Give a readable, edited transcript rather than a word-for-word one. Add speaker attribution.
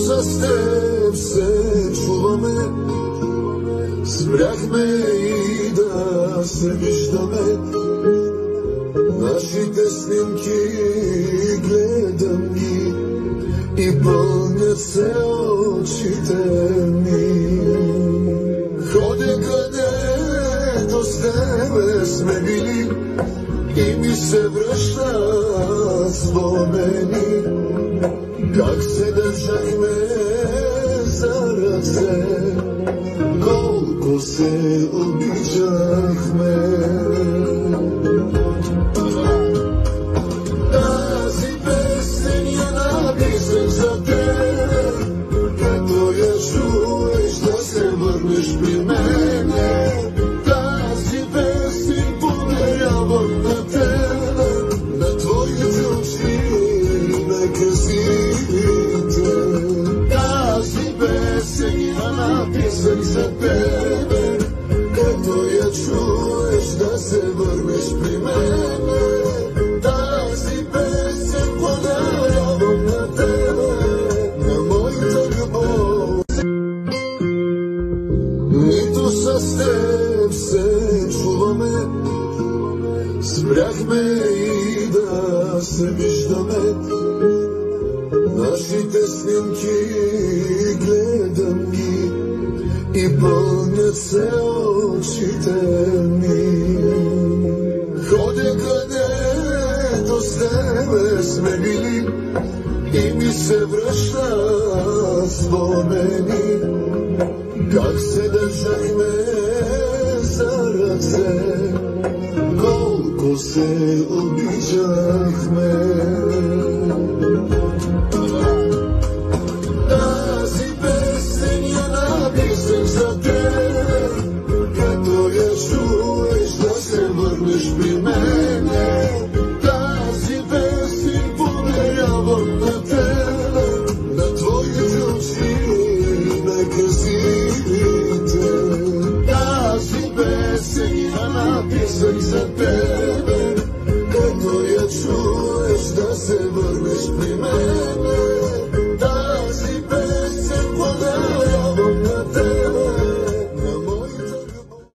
Speaker 1: с теб се чуваме, спряхме и да се виждаме. Нашите снимки гледам ги и пълнят се очите ми. Ходя където с тебе сме били и ми се връщат спомени, как се държахме за ръце, колко се обичахме. Тази песен я написах за теб, като я чуеш да се върнеш при мене. Тази песен подарявам на теб, на твоите очи некрасивите. Тази песен я написах за теб, като я чуеш да се върнеш при мене. Тази песен подарявам на тебе, на моята любов. Нито с теб се чуваме, спряхме и да се виждаме. Нашите снимки гледам ги и пълнят се очите ми. Ходя където с тебе сме били и ми се връщат спомени, как се държахме за ръце, колко се обичахме. Тази песен я написах за теб, като я чуеш да се върнеш при мене. Тази песен подарявам на теб, на твоите очи некрасивите. Тази песен я написах за теб, като я чуеш да се върнеш при мене.